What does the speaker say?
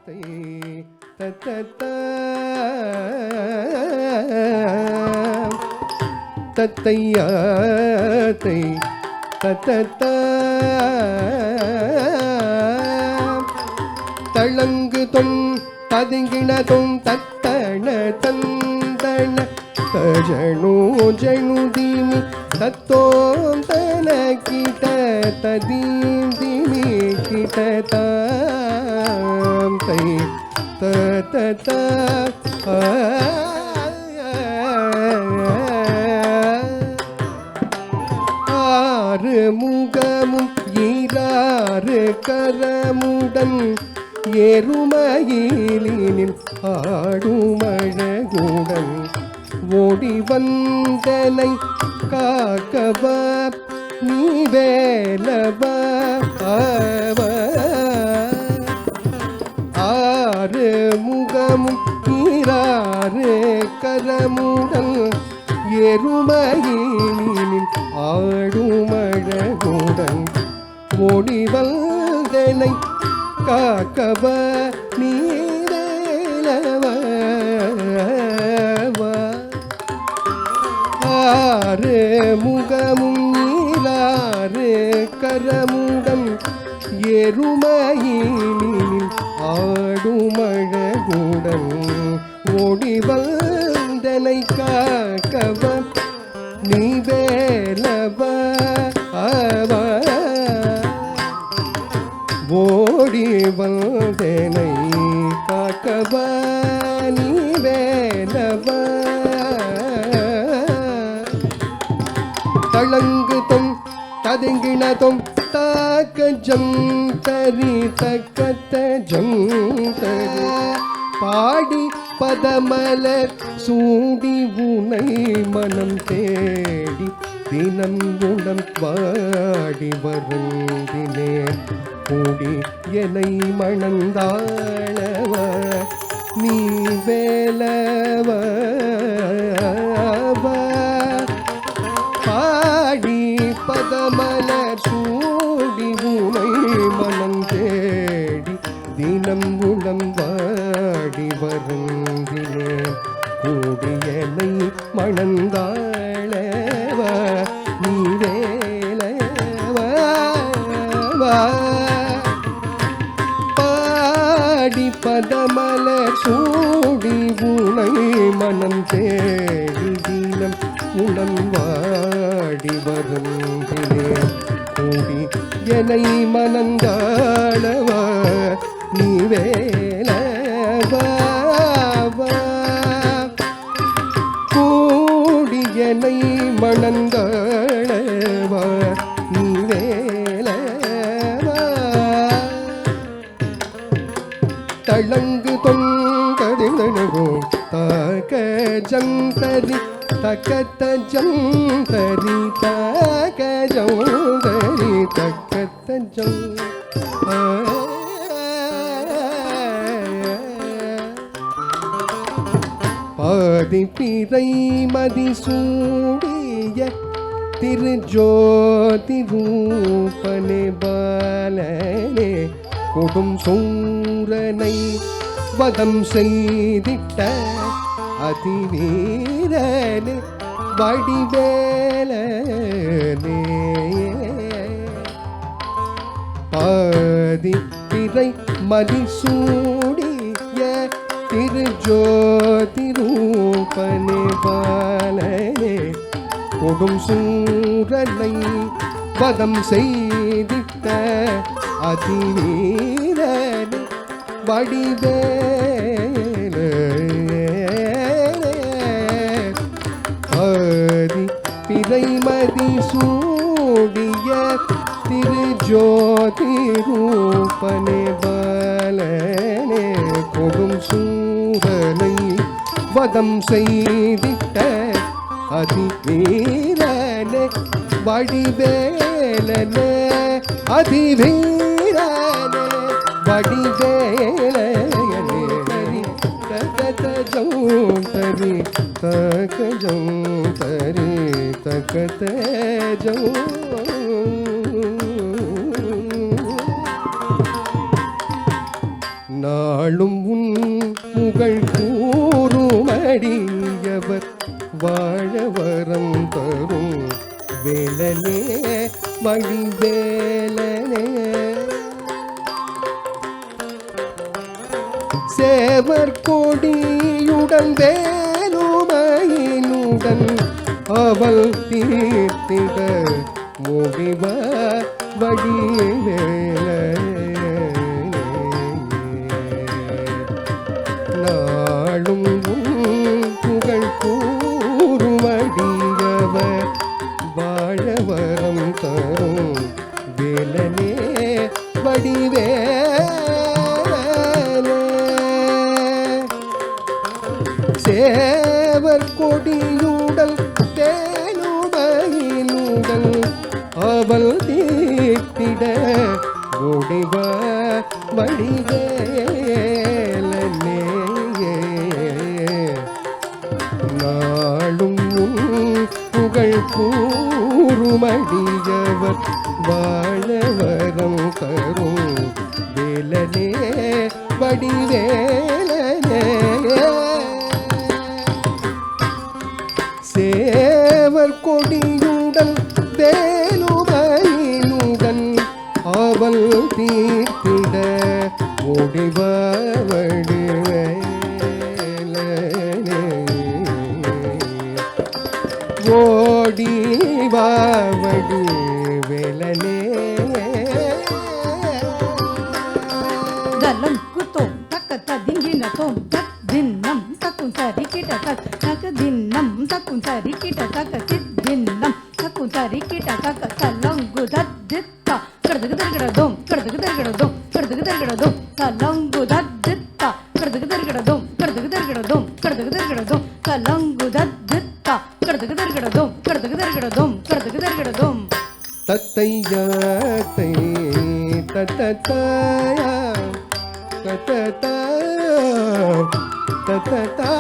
தை தத்த தத்தையாத்தை தத்த தளங்கு தொன் ததுங்கிணதும் தத்தண தந்தன தஜனு ஜனுதிமி தத்தோம் தன கிட்ட ததீந்திமி கிட்ட தாம் தை தத்த ஆறு முகமும் ஈராறு கரமுடன் எருமயிலினில் ஆடுமழகுடன் ஓடி வந்தனை காக்கவ நீ வேலவ ஆறு முகமும் ஈராறு கரமுடன் எருமயிலினில் ஆடுமழகுடன் ஓடி வந்தனை காக்கவ நீரேலவ ஆறு முகமும் நீலாறு கரமுடன் எருமயிலினில் ஆடுமழகுடன் ஓடி வந்தனை காக்கவ நீ வேலவ ஓடி வந்தனை காக்கவ நீ வேலவ தளங்கு தொம் ததுங்கிணதும் தாக்கஜம் தரி தக்கத்த ஜம் தரி பாடி பதமலர் சூடி உனை மனம் தேடி தினம் குணம் வாடி வருந்தினேன் கூடி என்னை மணந்தாளவ நீ வேலவ பாடி பதமலர் சூடி உனை மனம் தேடி தினம் குணம் வாடி வருந்தினேன் கூடி என்னை மணந்தாளவ நீ வேலவ பாடி பதமலர் சூடி உனை மனம் தேடி தினம் உணம் வாடி வருந்தினேன் கூடி என்னை மணந்தாளவ நீ வேலவ கூடி என்னை மணந்தாளவ நீ வேலவ தளங்கு தொங்கதினகோ தாக்க ஜந்தரி தக்கத்த ஜந்தரி தாக்க ஜந்தரி தக்கத்த ஜம் பாதி பிறை மதி சூடிய திருஜோதி ரூபனே பாலனே கொடும் சூரனை வதம் செய்திட்ட அதிவீரனே வடிவேலனே பாதி பிறை மதி சூடிய திருஜோதி ரூபனே பாலனே கொடும் சூரனை வதம் செய்திட்ட அதிவீரனே வடிவேலனே ஆதி பிறைமதி சூடிய திருஜோதி ரூபனே பாலனே கொடும் சூரனை வதம் செய்திட்ட அதிவீரனே வடிவேலனே அதிவீரனே வடிவேலனே தகஜம் தரி தகஜம் தரி தகஜம் நாளும் உன் புகழ் கூறுமடியவர் வாழ வரம் தரும் வேலனே வடிவேலனே. சேவர் கொடியுடன் வேலுமையினுடன் அவள் தீர்த்திட முடிவ வடிவேலனே. நாளும் புகழ் கூறுமடியவர் வாழ வரம் தரும் வேலனே வடிவேலனே. சேவர் கொடியுடல் தேனுமையினுடல் அவள் தீர்த்திட முடிவ வடிவேலனே. நாளும் புகழ் கூறுமடியவர் வாழ வரம் தரும் வேலனே வடிவேலனே. சேவர் கொடியுடன் வேலுமையினுடன் அவள் தீர்த்திட முடிவ வடிவேலனே. ஓடிவா வடிவேலனே. தலம் குத்தோம் தக்க திங்கின தோம் தக் தின்னம் தக்கும் சரி கிட்ட தக் தக்க தின்னம் தக்கும் சரி கிட்ட தக்க சித் தின்னம் தக்கும் சரி கிட்ட தக்க தலங்கு தத்தித்தா கடதுக்கு தர்கடதோம் கடதுக்கு தர்கடதோம் கடதுக்கு தர்கடதோம் தலங்கு தத்தித்தா கடதுக்கு தர்கடதோம் கடதுக்கு தர்கடதோம் கடதுக்கு தர்கடதோம் தலங்கு தத்தித்தா கடதுக்கு தர்கடதோம் கடதுக்கு தர்கடதோம் கடதுக்கு தர்கடதோம். தத்தையாத்தை தத்தத்தாயா தத்தத்தா தத்தத்தா